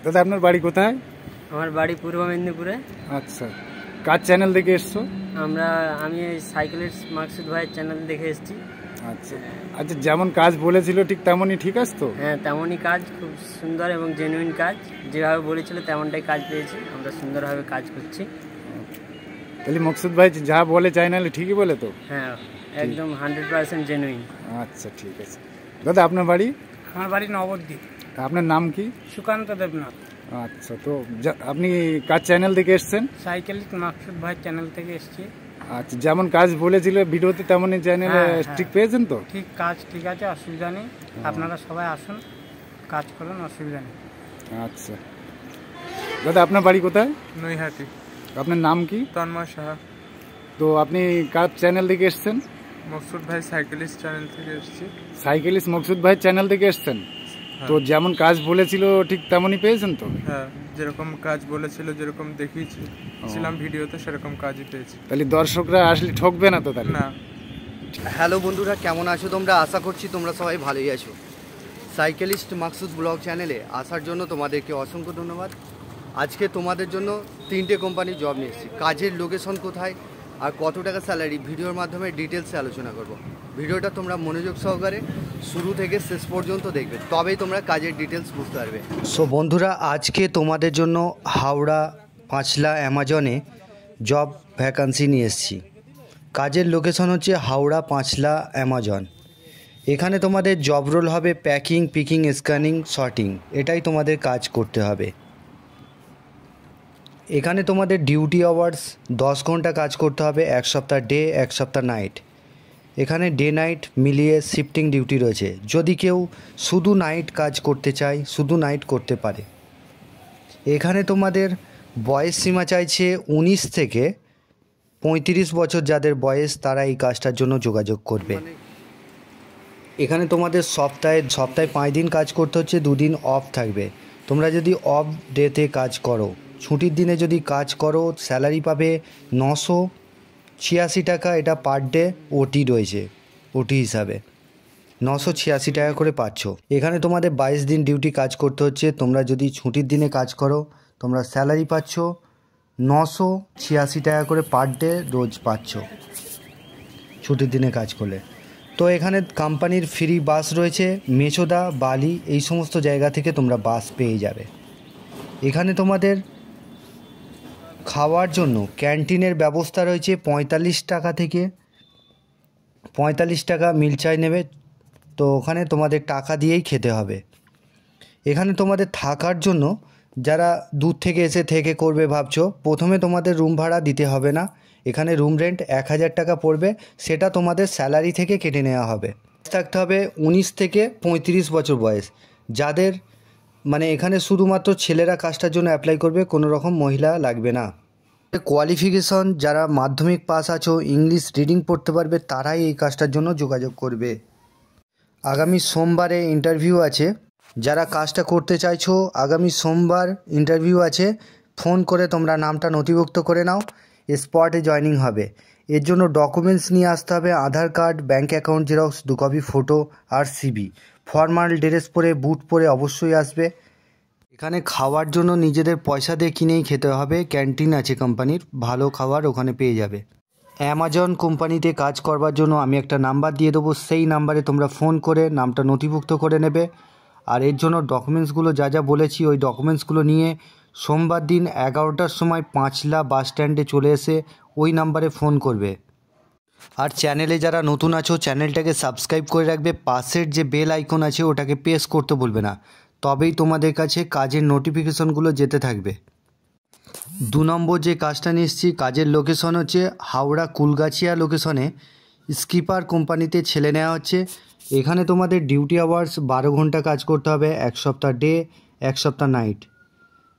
দাদা আপনার বাড়ি কোথায়? আমার বাড়ি পূর্ব মেদিনীপুরে। আচ্ছা, কার চ্যানেল দেখে এসছো? আমি এই সাইকেলিস্ট মাকসুদ ভাইয়ের চ্যানেল দেখে এসেছি। আচ্ছা আচ্ছা, যেমন কাজ বলেছিল ঠিক তেমনই ঠিক আছে তো? হ্যাঁ, তেমনই কাজ, খুব সুন্দর এবং জেনুইন কাজ। যেভাবে বলেছিল তেমনটাই কাজ পেয়েছি, আমরা সুন্দরভাবে কাজ করছি। তাহলে মকসুদ ভাই যা বলে চ্যানেলে ঠিকই বলে তো? হ্যাঁ, একদম 100% জেনুইন। আচ্ছা ঠিক আছে। দাদা আপনার বাড়ি? আমার বাড়ি নবদ্বীপ। আপনার নাম কি? সুকান্ত দেবনাথ। আচ্ছা, তো আপনি কার চ্যানেল থেকে এসছেন? সাইকেলিস্ট মাকসুদ ভাইয়ের চ্যানেল থেকে এসেছি। আচ্ছা, যেমন কাজ বলেছিল ভিডিওতে তেমনই চ্যানেলে ঠিক পেয়েছেন তো? ঠিক কাজ ঠিক আছে, অসুবিধা নেই। আপনারা সবাই আসুন, কাজ করুন, অসুবিধা নেই। আচ্ছা দাদা আপনার বাড়ি কোথায়? নৈহাটি। আপনার নাম কি? তন্ময় সাহা। তো আপনি কার চ্যানেল থেকে এসছেন? মকসুদ ভাই সাইকেলিস্ট চ্যানেল থেকে এসেছি। সাইকেলিস্ট মকসুদ ভাই চ্যানেল থেকে এসছেন? তো যেমন কাজ বলেছিল ঠিক তেমনই পেয়েছেন তো? হ্যাঁ, যেরকম কাজ বলেছিল, যেরকম দেখিয়েছিলাম ভিডিওতে, সেরকম কাজই পেয়েছি। তাহলে দর্শকরা আসলে ঠকবে না তো? তাহলে না। হ্যালো বন্ধুরা, কেমন আছো তোমরা? আশা করছি তোমরা সবাই ভালোই আছো। সাইকেলিস্ট মাকসুদ ব্লগ চ্যানেলে আসার জন্য তোমাদেরকে অসংখ্য ধন্যবাদ। আজকে তোমাদের জন্য 3টে কোম্পানির জব নিয়ে এসেছি। কাজের লোকেশন কোথায় আর কত টাকা স্যালারি, ভিডিওর মাধ্যমে ডিটেলসে আলোচনা করব। ভিডিওটা তোমরা মনোযোগ সহকারে শুরু থেকে শেষ পর্যন্ত দেখবে, তবেই তোমরা কাজের ডিটেলস বুঝতে পারবে। সো বন্ধুরা, আজকে তোমাদের জন্য হাওড়া পাঁচলা অ্যামাজনে জব ভ্যাকান্সি নিয়ে এসেছি। কাজের লোকেশন হচ্ছে হাওড়া পাঁচলা অ্যামাজন। এখানে তোমাদের জব রোল হবে প্যাকিং, পিকিং, স্ক্যানিং, সর্টিং। এটাই তোমাদের কাজ করতে হবে। এখানে তোমাদের ডিউটি আওয়ার্স 10 ঘন্টা কাজ করতে হবে, 1 সপ্তাহ ডে, 1 সপ্তাহ নাইট। এখানে ডে নাইট মিলিয়ে শিফটিং ডিউটি রয়েছে। যদি কেউ শুধু নাইট কাজ করতে চায়, শুধু নাইট করতে পারে। এখানে তোমাদের বয়স সীমা চাইছে 19 থেকে 35 বছর যাদের বয়স, তারা এই কাজটার জন্য যোগাযোগ করবে। এখানে তোমাদের সপ্তাহে 5 দিন কাজ করতে হচ্ছে, 2 দিন অফ থাকবে। তোমরা যদি অফ ডেতে কাজ করো, ছুটির দিনে যদি কাজ করো, স্যালারি পাবে 986 টাকা। এটা পার ডে ওটি রয়েছে, ওটি হিসাবে 986 টাকা করে পাচ্ছ। এখানে তোমাদের 22 দিন ডিউটি কাজ করতে হচ্ছে। তোমরা যদি ছুটির দিনে কাজ করো, তোমরা স্যালারি পাচ্ছ 986 টাকা করে পার ডে রোজ পাচ্ছ ছুটির দিনে কাজ করলে। তো এখানে কোম্পানির ফ্রি বাস রয়েছে, মেচোদা, বালি এই সমস্ত জায়গা থেকে তোমরা বাস পেয়ে যাবে। এখানে তোমাদের খাওয়ার জন্য ক্যান্টিনের ব্যবস্থা রয়েছে। 45 টাকা থেকে 45 টাকা মিল চাই নেবে, তো ওখানে তোমাদের টাকা দিয়েই খেতে হবে। এখানে তোমাদের থাকার জন্য, যারা দূর থেকে এসে থেকে করবে ভাবছো, প্রথমে তোমাদের রুম ভাড়া দিতে হবে না। এখানে রুম রেন্ট 1000 টাকা পড়বে, সেটা তোমাদের স্যালারি থেকে কেটে নেওয়া হবে। থাকতে হবে 19 থেকে 35 বছর বয়স যাদের, মানে এখানে শুধুমাত্র ছেলেরা কাজটার জন্য অ্যাপ্লাই করবে, কোনো রকম মহিলা লাগবে না। কোয়ালিফিকেশন যারা মাধ্যমিক পাস আছো, ইংলিশ রিডিং পড়তে পারবে, তারাই এই কাজটার জন্য যোগাযোগ করবে। আগামী সোমবারে ইন্টারভিউ আছে। যারা কাজটা করতে চাইছো, আগামী সোমবার ইন্টারভিউ আছে। ফোন করে তোমরা নামটা নথিভুক্ত করে নাও, স্পটে জয়েনিং হবে। এর জন্য ডকুমেন্টস নিয়ে আসতে হবে, Aadhaar card, bank account xerox, 2 copy photo আর সিভি। ফর্মাল ড্রেস পরে, বুট পরে অবশ্যই আসবে। এখানে খাওয়ার জন্য নিজেদের পয়সা দিয়ে কিনেই খেতে হবে। ক্যান্টিন আছে কোম্পানির, ভালো খাবার ওখানে পেয়ে যাবে। অ্যামাজন কোম্পানিতে কাজ করবার জন্য আমি একটা নাম্বার দিয়ে দেবো, সেই নাম্বারে তোমরা ফোন করে নামটা নথিভুক্ত করে নেবে। আর এর জন্য ডকুমেন্টসগুলো যা যা বলেছি, ওই ডকুমেন্টসগুলো নিয়ে সোমবার দিন 11টার সময় পাঁচলা বাস স্ট্যান্ডে চলে এসে ওই নাম্বারে ফোন করবে। আর চ্যানেলে যারা নতুন আছো, চ্যানেলটাকে সাবস্ক্রাইব করে রাখবে। পাশের যে বেল আইকন আছে ওটাকে প্রেস করতে ভুলবে না, তবেই তোমাদের কাছে কাজের নোটিফিকেশনগুলো যেতে থাকবে। 2 নম্বর যে কাজটা নিয়ে এসেছি, কাজের লোকেশন হচ্ছে হাওড়া কুলগাছিয়া লোকেশনে স্কিপার কোম্পানিতে ছেলে নেওয়া হচ্ছে। এখানে তোমাদের ডিউটি আওয়ার্স 12 ঘন্টা কাজ করতে হবে, 1 সপ্তাহ ডে, 1 সপ্তাহ নাইট।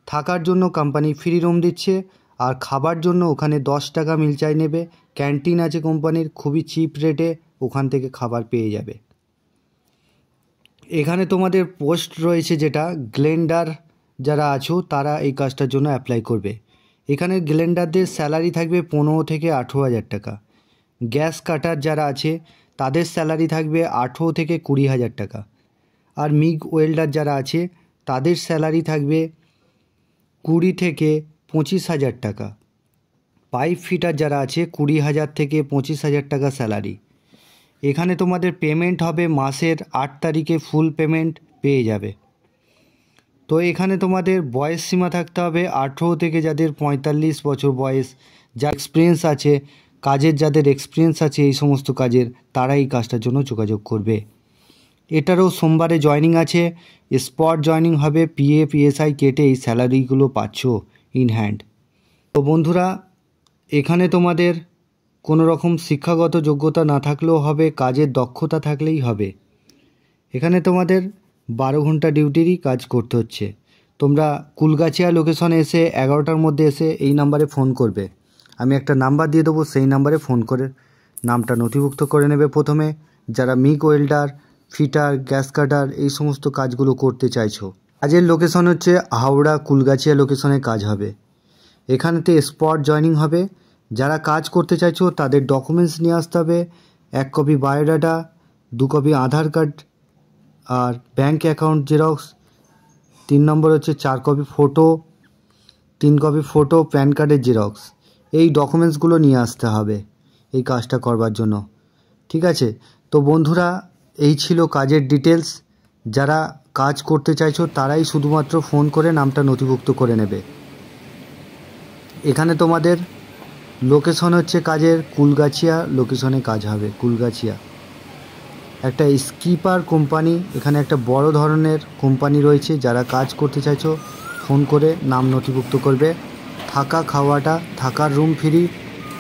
থাকার জন্য কোম্পানি ফ্রি রুম দিচ্ছে, আর খাবার জন্য ওখানে 10 টাকা মিল চাই নেবে। ক্যান্টিন আছে কোম্পানির, খুবই চিপ রেটে ওখান থেকে খাবার পেয়ে যাবে। এখানে তোমাদের পোস্ট রয়েছে যেটা গ্লেন্ডার, যারা আছো তারা এই কাজটার জন্য অ্যাপ্লাই করবে। এখানে গ্লেন্ডারদের স্যালারি থাকবে 15 থেকে 18,000 টাকা। গ্যাস কাটার যারা আছে তাদের স্যালারি থাকবে 18 থেকে 20,000 টাকা। আর মিগ ওয়েল্ডার যারা আছে তাদের স্যালারি থাকবে 20 থেকে 25,000 টাকা। পাইপ ফিটার যারা আছে 20,000 থেকে 25,000 টাকা স্যালারি। এখানে তোমাদের পেমেন্ট হবে মাসের 8 তারিখে, ফুল পেমেন্ট পেয়ে যাবে। তো এখানে তোমাদের বয়স সীমা থাকতে হবে 18 থেকে যাদের 45 বছর বয়স, যা এক্সপিরিয়েন্স আছে কাজের, যাদের এক্সপিরিয়েন্স আছে এই সমস্ত কাজের, তারা এই কাজটার জন্য যোগাযোগ করবে। এটারও সোমবারে জয়নিং আছে, স্পট জয়নিং হবে, পিএফ ইএসআই কেটে এই স্যালারিগুলো পাচ্ছ ইন হ্যান্ড। তো বন্ধুরা, এখানে তোমাদের কোনো রকম শিক্ষাগত যোগ্যতা না থাকলেও হবে, কাজের দক্ষতা থাকলেই হবে। এখানে তোমাদের 12 ঘন্টা ডিউটিরই কাজ করতে হচ্ছে। তোমরা কুলগাছিয়া লোকেশনে এসে 11টার মধ্যে এসে এই নাম্বারে ফোন করবে। আমি একটা নাম্বার দিয়ে দেবো, সেই নাম্বারে ফোন করে নামটা নথিভুক্ত করে নেবে প্রথমে, যারা MIG welder, fitter, gas cutter এই সমস্ত কাজগুলো করতে চাইছো। কাজের লোকেশন হচ্ছে হাওড়া কুলগাছিয়া লোকেশনে কাজ হবে। এখানেতে স্পট জয়নিং হবে। যারা কাজ করতে চাইছো তাদের ডকুমেন্টস নিয়ে আসতে হবে, 1 কপি বায়োডাটা, 2 কপি আধার কার্ড আর ব্যাঙ্ক অ্যাকাউন্ট জেরক্স, 3 নম্বর হচ্ছে 4 copy photo, 3 copy photo pan কার্ডের জেরক্স। এই ডকুমেন্টসগুলো নিয়ে আসতে হবে এই কাজটা করবার জন্য, ঠিক আছে? তো বন্ধুরা, এই ছিল কাজের ডিটেলস। যারা কাজ করতে চাইছো তারাই শুধুমাত্র ফোন করে নামটা নথিভুক্ত করে নেবে। এখানে তোমাদের লোকেশন হচ্ছে কাজের কুলগাছিয়া লোকেশনে কাজ হবে। কুলগাছিয়া একটা স্কিপার কোম্পানি, এখানে একটা বড় ধরনের কোম্পানি রয়েছে। যারা কাজ করতে চাইছো ফোন করে নাম নথিভুক্ত করবে। থাকা খাওয়াটা, থাকার রুম ফ্রি,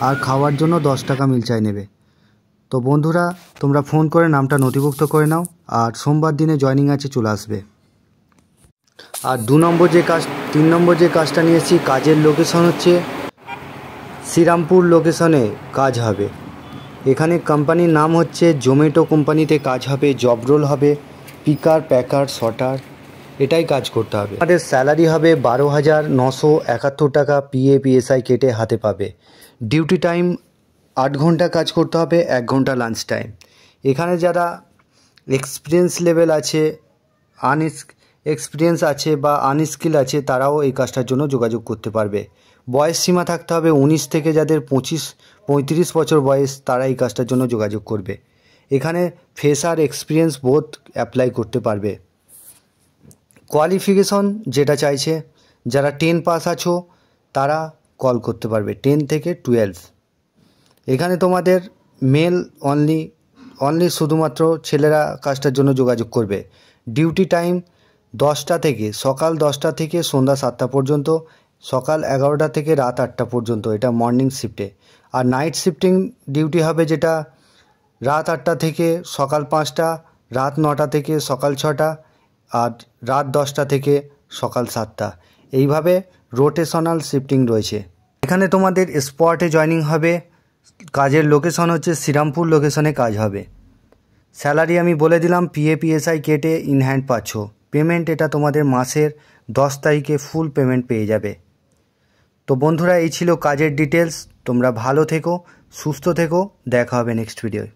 আর খাওয়ার জন্য 10 টাকা মিলচাই নেবে। তো বন্ধুরা, তোমরা ফোন করে নামটা নথিভুক্ত করে নাও, আর সোমবার দিনে জয়নিং আছে, চলে আসবে। আর 3 নম্বর যে কাজটা নিয়েছি, কাজের লোকেশন হচ্ছে শ্রীরামপুর লোকেশনে কাজ হবে। এখানে কোম্পানির নাম হচ্ছে জোম্যাটো কোম্পানিতে কাজ হবে, জব রোল হবে, পিকার, প্যাকার, শটার, এটাই কাজ করতে হবে। আমাদের স্যালারি হবে 12,971 টাকা, পিএফ ইএসআই কেটে হাতে পাবে। ডিউটি টাইম 8 ঘন্টা কাজ করতে হবে, 1 ঘন্টা লাঞ্চ টাইম। এখানে যারা এক্সপিরিয়েন্স লেভেল আছে, এক্সপিরিয়েন্স আছে বা আনস্কিল আছে, তারাও এই কাজটার জন্য যোগাযোগ করতে পারবে। বয়স সীমা থাকতে হবে 19 থেকে যাদের 35 বছর বয়স, তারা এই কাজটার জন্য যোগাযোগ করবে। এখানে ফ্রেশার, এক্সপিরিয়েন্স বোথ অ্যাপ্লাই করতে পারবে। কোয়ালিফিকেশন যেটা চাইছে, যারা 10 পাস আছো তারা কল করতে পারবে, 10 থেকে 12। এখানে তোমাদের মেল অনলি শুধুমাত্র ছেলেরা কাজটার জন্য যোগাযোগ করবে। ডিউটি টাইম 10টা থেকে, সকাল 10টা থেকে সন্ধ্যা 7টা পর্যন্ত, সকাল 11টা থেকে রাত 8টা পর্যন্ত, এটা মর্নিং শিফটে। আর নাইট শিফটিং ডিউটি হবে, যেটা রাত 8টা থেকে সকাল 5টা, রাত 9টা থেকে সকাল 6টা, আর রাত 10টা থেকে সকাল 7টা। এইভাবে রোটেশনাল শিফটিং রয়েছে। এখানে তোমাদের স্পটে জয়নিং হবে। কাজের লোকেশন হচ্ছে শ্রীরামপুর লোকেশনে কাজ হবে। স্যালারি আমি বলে দিলাম, পিএফ ইএসআই কেটে ইন হ্যান্ড পাচ্ছ। পেমেন্ট এটা তোমাদের মাসের 10 তারিখে ফুল পেমেন্ট পেয়ে যাবে। তো বন্ধুরা, এই ছিল কাজের ডিটেলস। তোমরা ভালো থেকো, সুস্থ থেকো, দেখা হবে নেক্সট ভিডিওয়।